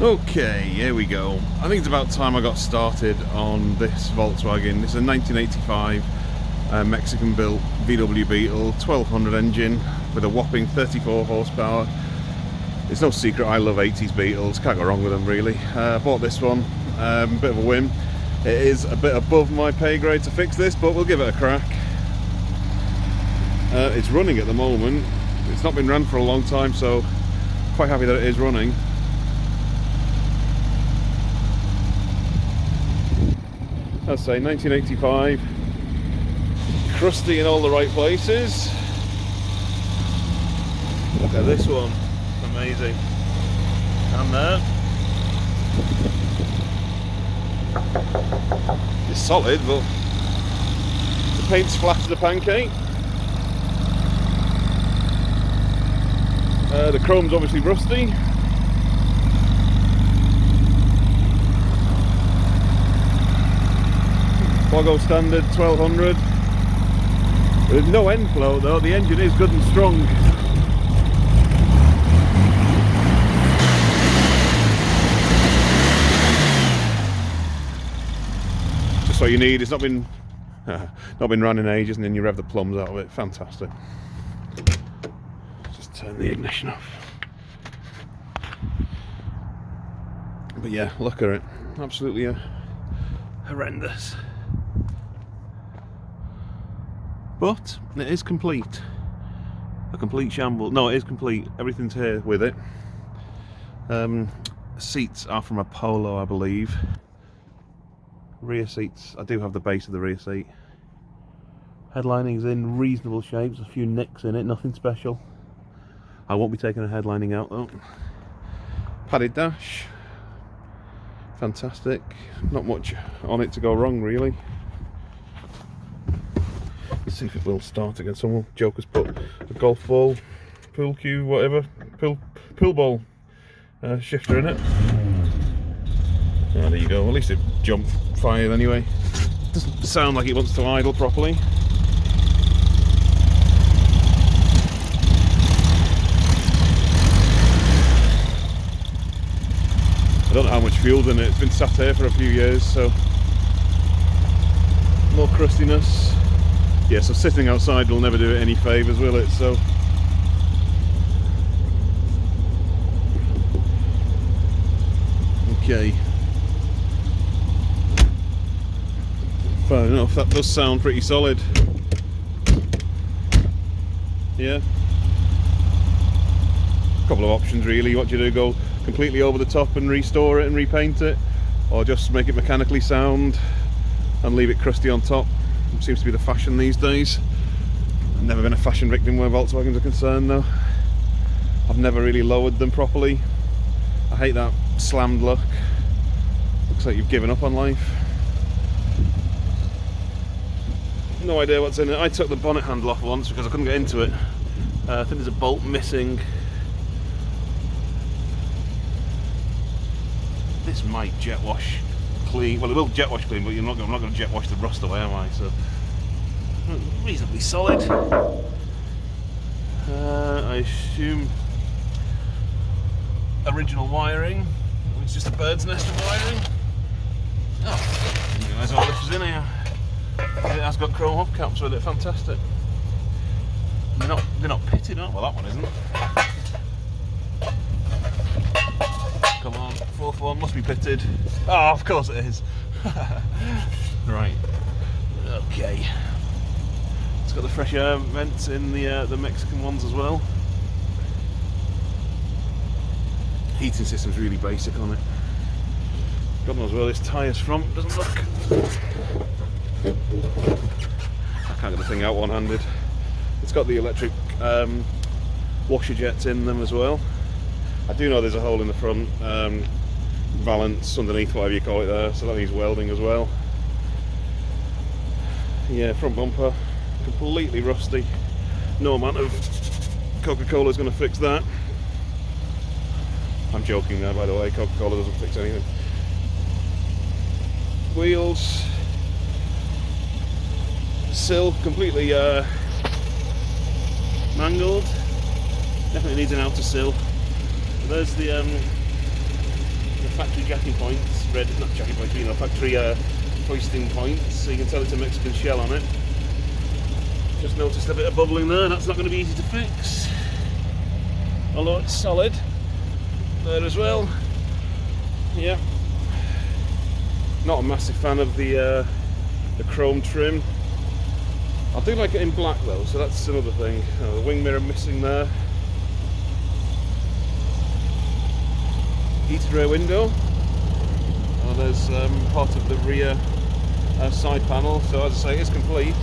Okay, here we go. I think it's about time I got started on this Volkswagen. This is a 1985 Mexican built VW Beetle 1200 engine with a whopping 34 horsepower. It's no secret I love 80s Beetles, can't go wrong with them really. Bought this one, bit of a whim. It is a bit above my pay grade to fix this, but we'll give it a crack. It's running at the moment. It's not been run for a long time, so quite happy that it is running. I'd say 1985, crusty in all the right places. Look at this one, amazing. And there. It's solid, but the paint's flat as a pancake. The chrome's obviously rusty. Bogo standard 1200. There's no end flow though, the engine is good and strong. Just what you need. It's not been run in ages, and then you rev the plums out of it. Fantastic. Just turn the ignition off. But yeah, look at it. Absolutely horrendous. But it is complete. A complete shambles. No, it is complete. Everything's here with it. Seats are from a Polo, I believe. Rear seats, I do have the base of the rear seat. Headlining's in reasonable shapes, a few nicks in it, nothing special. I won't be taking the headlining out though. Padded dash. Fantastic. Not much on it to go wrong really. Let's see if it will start again. Some jokers put a golf ball, pool cue, whatever, pool ball shifter in it. Oh, there you go. At least it jumped fired anyway. Doesn't sound like it wants to idle properly. I don't know how much fuel's in it. It's been sat here for a few years, so more crustiness. Yeah, so sitting outside will never do it any favours, will it? So okay, fair enough. That does sound pretty solid. Yeah, a couple of options really. What do you do? Go completely over the top and restore it and repaint it, or just make it mechanically sound and leave it crusty on top? Seems to be the fashion these days. I've never been a fashion victim where Volkswagens are concerned though. I've never really lowered them properly. I hate that slammed look. Looks like you've given up on life. No idea what's in it. I took the bonnet handle off once because I couldn't get into it. I think there's a bolt missing. This might jet wash clean. Well, it will jet wash clean, but I'm not going to jet wash the rust away, am I? So reasonably solid. I assume original wiring. It's just a bird's nest of wiring. Oh, I didn't realise all this was in here. It has got chrome hubcaps with it. Fantastic. They're not pitted, aren't they? Well, that one isn't. Come on, fourth one must be pitted. Oh, of course it is. Right. Okay. It's got the fresh air vents in the Mexican ones as well. Heating system's really basic on it. God knows where this tyre's from. It doesn't look. I can't get the thing out one-handed. It's got the electric washer jets in them as well. I do know there's a hole in the front, valance underneath, whatever you call it there, so that needs welding as well. Yeah, front bumper, completely rusty. No amount of Coca-Cola is going to fix that. I'm joking there, by the way, Coca-Cola doesn't fix anything. Wheels, sill, completely mangled. Definitely needs an outer sill. There's the factory jacking points, not jacking points, you know, factory hoisting points, so you can tell it's a Mexican shell on it. Just noticed a bit of bubbling there. That's not going to be easy to fix, although it's solid there as well. Yeah, not a massive fan of the chrome trim. I do like it in black though, so that's another thing. The wing mirror missing there. Heated rear window. There's part of the rear side panel, so as I say, it's complete.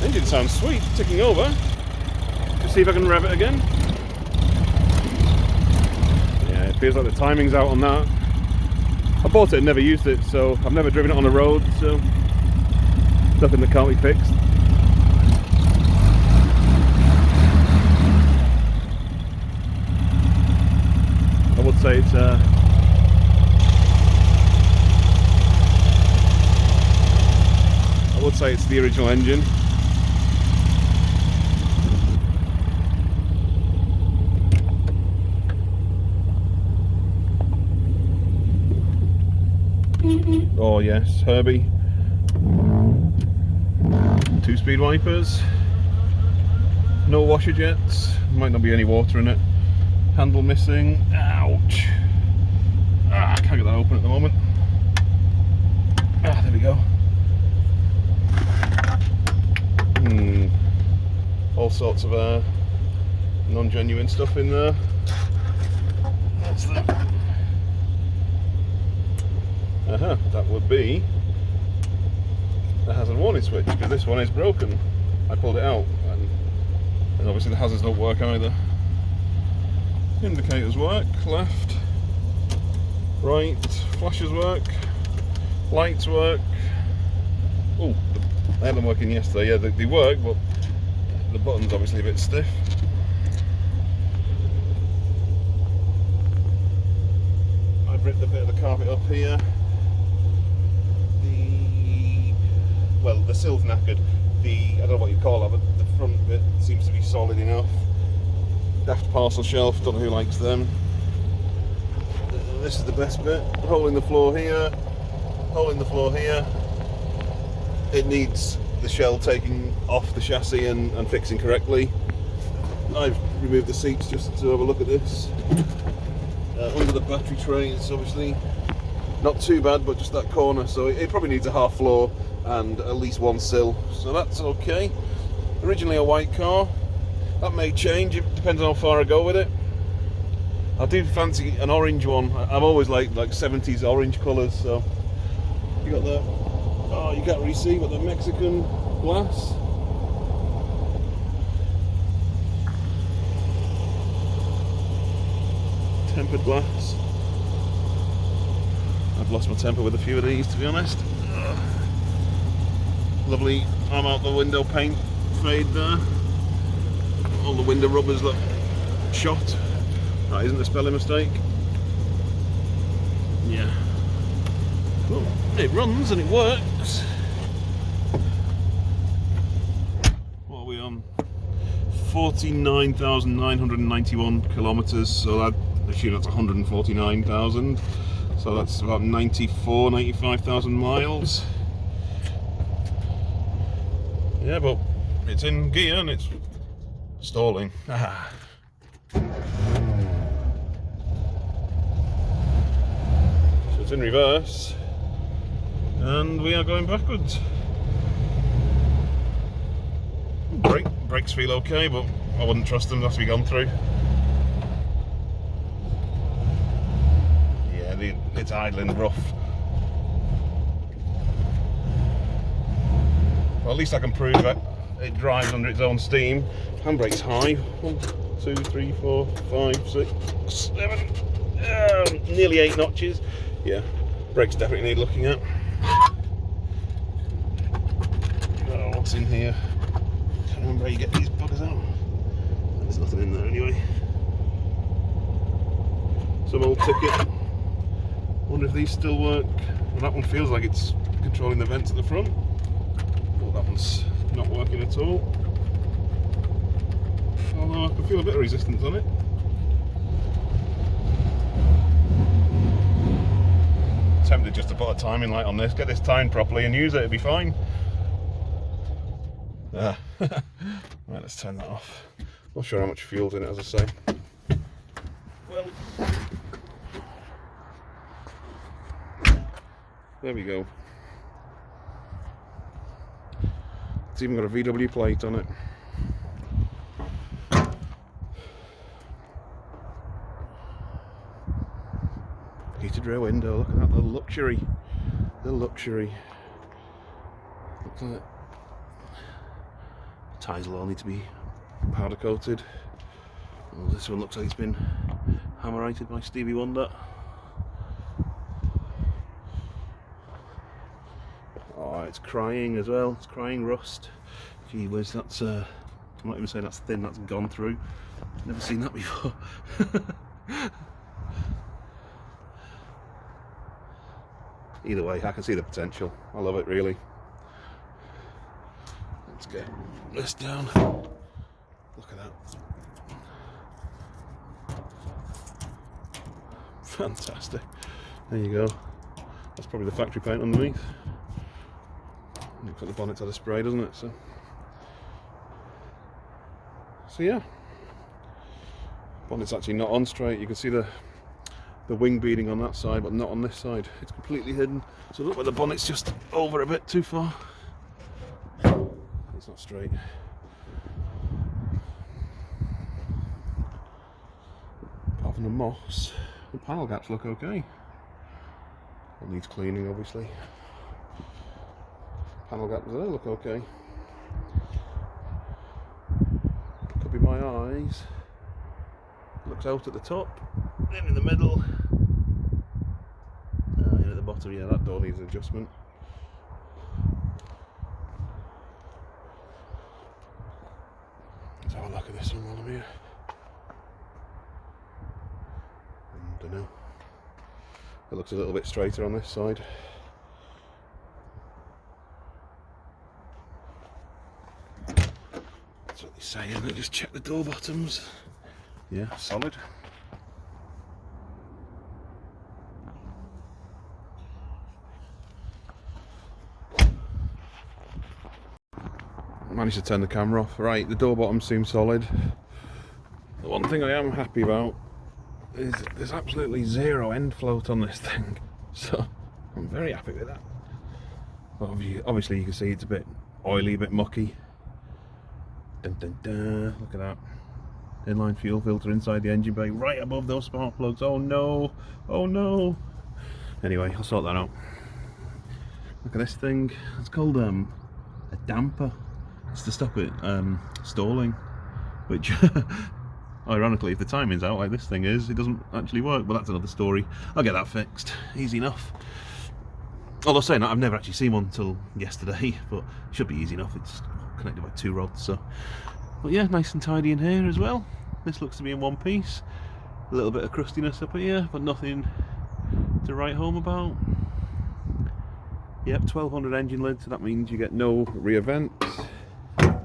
Engine sounds sweet, ticking over. Let's see if I can rev it again. Yeah, it feels like the timing's out on that. I bought it and never used it, so I've never driven it on the road, so nothing that can't be fixed. I would say it's the original engine. Oh yes, Herbie. 2-speed wipers. No washer jets. Might not be any water in it. Handle missing. Ouch. I can't get that open at the moment. There we go. All sorts of non-genuine stuff in there. What's that? That would be the hazard warning switch, because this one is broken. I pulled it out, and obviously the hazards don't work either. Indicators work, left, right, flashes work, lights work. Oh, I had them working yesterday. Yeah, they work, but the button's obviously a bit stiff. I've ripped a bit of the carpet up here. The sill's knackered. I don't know what you call it, but the front bit seems to be solid enough. Daft parcel shelf, don't know who likes them. This is the best bit. Hole in the floor here. Hole in the floor here. It needs the shell taking off the chassis and fixing correctly. I've removed the seats just to have a look at this. Under the battery tray, it's obviously not too bad, but just that corner, so it probably needs a half floor and at least one sill, so that's okay. Originally a white car, that may change, it depends on how far I go with it. I do fancy an orange one. I've always liked like 70s orange colours, so you got that. Oh, you can't really see, but the Mexican glass. Tempered glass. I've lost my temper with a few of these, to be honest. Lovely arm out the window paint fade there. All the window rubbers look shot. That isn't a spelling mistake. Yeah. Well, it runs and it works. What are we on? 49,991 kilometres, so that, actually that's 149,000. So that's about 95,000 miles. Yeah, but it's in gear and it's stalling. So it's in reverse and we are going backwards. Brakes feel okay, but I wouldn't trust them, they have to be gone through. Yeah, it's idling rough. Well, at least I can prove that it drives under its own steam. Handbrake's high. 1, 2, 3, 4, 5, 6, 7, nearly 8 notches. Yeah, brakes definitely need looking at. Oh, what's in here? Can't remember how you get these buggers out. There's nothing in there anyway. Some old ticket. Wonder if these still work. Well, that one feels like it's controlling the vents at the front. That one's not working at all. Although I can feel a bit of resistance on it. just to put a timing light on this, get this timed properly and use it, it'll be fine. Right, let's turn that off. Not sure how much fuel's in it, as I say. Well, there we go. It's even got a VW plate on it. Heated rear window, look at that, the luxury. The luxury. Looks like tyres will all need to be powder coated. Well, this one looks like it's been hammer-rated by Stevie Wonder. Oh, it's crying as well, it's crying rust. Gee whiz, that's, I'm not even saying that's thin, that's gone through. Never seen that before. Either way, I can see the potential. I love it, really. Let's get this down. Look at that. Fantastic. There you go. That's probably the factory paint underneath. Looks like the bonnet's had a spray, doesn't it? So yeah. Bonnet's actually not on straight. You can see the wing beading on that side, but not on this side. It's completely hidden. So look where the bonnet's just over a bit too far. It's not straight. Apart from the moss, the panel gaps look okay. It needs cleaning, obviously. Panel gaps there look okay. Could be my eyes. Looks out at the top, then in the middle, in at the bottom. Yeah, that door needs adjustment. Let's have a look at this one while I'm here. I don't know. It looks a little bit straighter on this side. That's what they say, isn't it? Just check the door bottoms. Yeah, solid. Managed to turn the camera off. Right, the door bottom seems solid. The one thing I am happy about is there's absolutely zero end float on this thing, so I'm very happy with that. Obviously you can see it's a bit oily, a bit mucky. Dun, dun, dun. Look at that. Inline fuel filter inside the engine bay, right above those spark plugs. Oh no, oh no. Anyway, I'll sort that out. Look at this thing. It's called a damper. It's to stop it stalling, which ironically, if the timing's out like this thing is, it doesn't actually work, but that's another story. I'll get that fixed, easy enough. Although saying that, I've never actually seen one until yesterday, but it should be easy enough. It's connected by 2 rods, so. But yeah, nice and tidy in here as well. This looks to be in one piece. A little bit of crustiness up here, but nothing to write home about. Yep, 1200 engine lid, so that means you get no rear vents.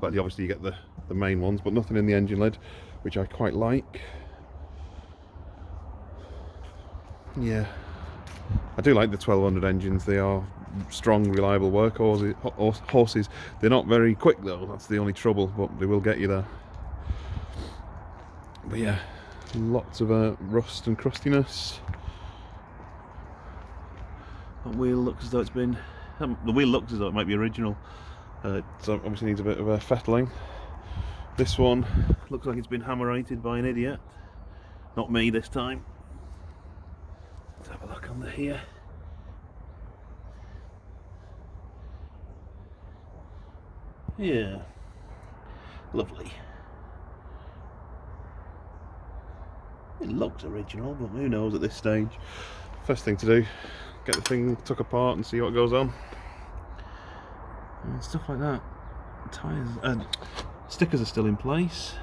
But obviously you get the main ones, but nothing in the engine lid, which I quite like. Yeah, I do like the 1200 engines. They are strong, reliable workhorses. They're not very quick though, that's the only trouble, but they will get you there. But yeah, lots of rust and crustiness. That wheel looks as though it's been, the wheel looks as though it might be original. It obviously needs a bit of fettling. This one looks like it's been hammer-rated by an idiot. Not me this time. Let's have a look under here. Yeah, lovely. It looks original, but who knows at this stage. First thing to do, get the thing took apart and see what goes on. And stuff like that. Tires and stickers are still in place.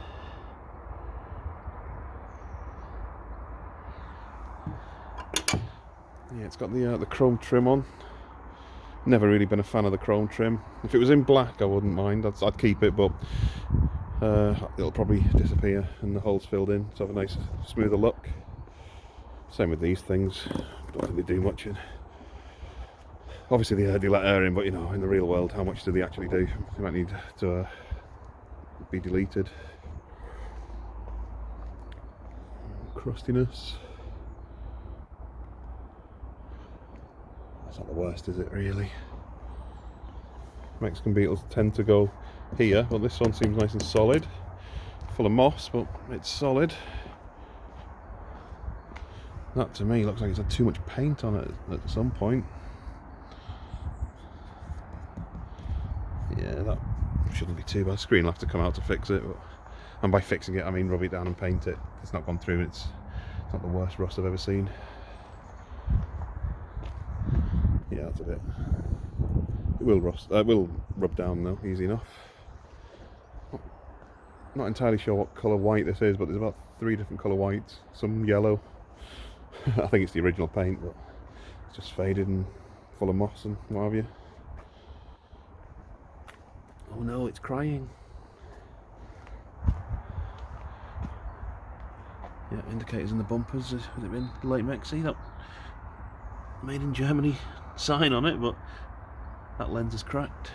Yeah, it's got the chrome trim on. Never really been a fan of the chrome trim. If it was in black, I wouldn't mind. I'd keep it, but it'll probably disappear and the hole's filled in to have a nice, smoother look. Same with these things. Don't think they do much Obviously they let air in, but you know, in the real world, how much do they actually do? They might need to be deleted. Crustiness. That's not the worst, is it, really? Mexican Beetles tend to go here, but this one seems nice and solid. Full of moss, but it's solid. That to me looks like it's had too much paint on it at some point. Yeah, that shouldn't be too bad. Screen will have to come out to fix it, but, and by fixing it I mean rub it down and paint it. It's not gone through, it's not the worst rust I've ever seen. Yeah, that's a bit. It will rust. It will rub down though, easy enough. Not entirely sure what colour white this is, but there's about 3 different colour whites. Some yellow. I think it's the original paint, but it's just faded and full of moss and what have you. Oh no, it's crying. Yeah, indicators in the bumpers. Has it been late Mexi? That made in Germany sign on it, but that lens is cracked.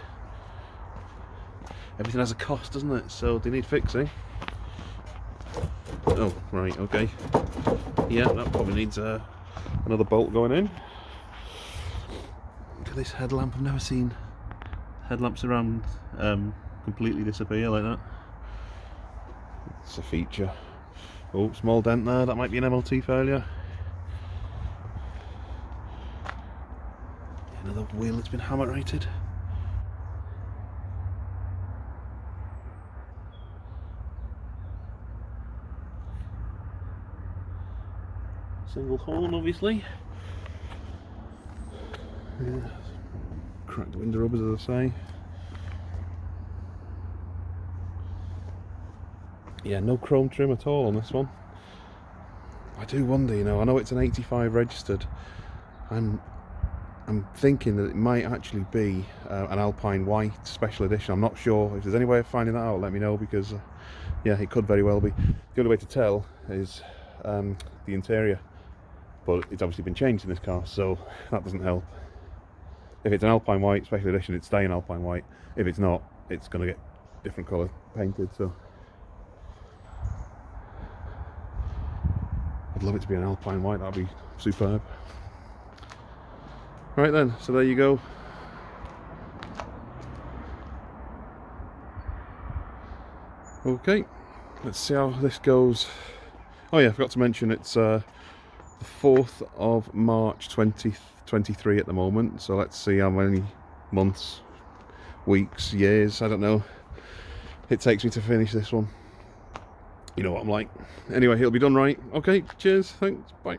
Everything has a cost, doesn't it? So they need fixing. Oh, right, okay. Yeah, that probably needs another bolt going in. Look at this headlamp. I've never seen headlamps around completely disappear like that. It's a feature. Oh, small dent there. That might be an MLT failure. Another wheel that's been hammer rated. Single horn, obviously. Yeah. Cracked window rubbers, as I say. Yeah, no chrome trim at all on this one. I do wonder, you know, I know it's an 85 registered, and I'm thinking that it might actually be an Alpine White special edition. I'm not sure. If there's any way of finding that out, let me know, because yeah, it could very well be. The only way to tell is the interior, but it's obviously been changed in this car, so that doesn't help. If it's an Alpine White special edition, it's staying Alpine White. If it's not, it's going to get different colour painted. So I'd love it to be an Alpine White. That'd be superb. Right then, so there you go. Okay, let's see how this goes. Oh yeah, I forgot to mention it's the 4th of March 2023 at the moment, so let's see how many months, weeks, years, I don't know, it takes me to finish this one. You know what I'm like. Anyway, it'll be done right. Okay, cheers, thanks, bye.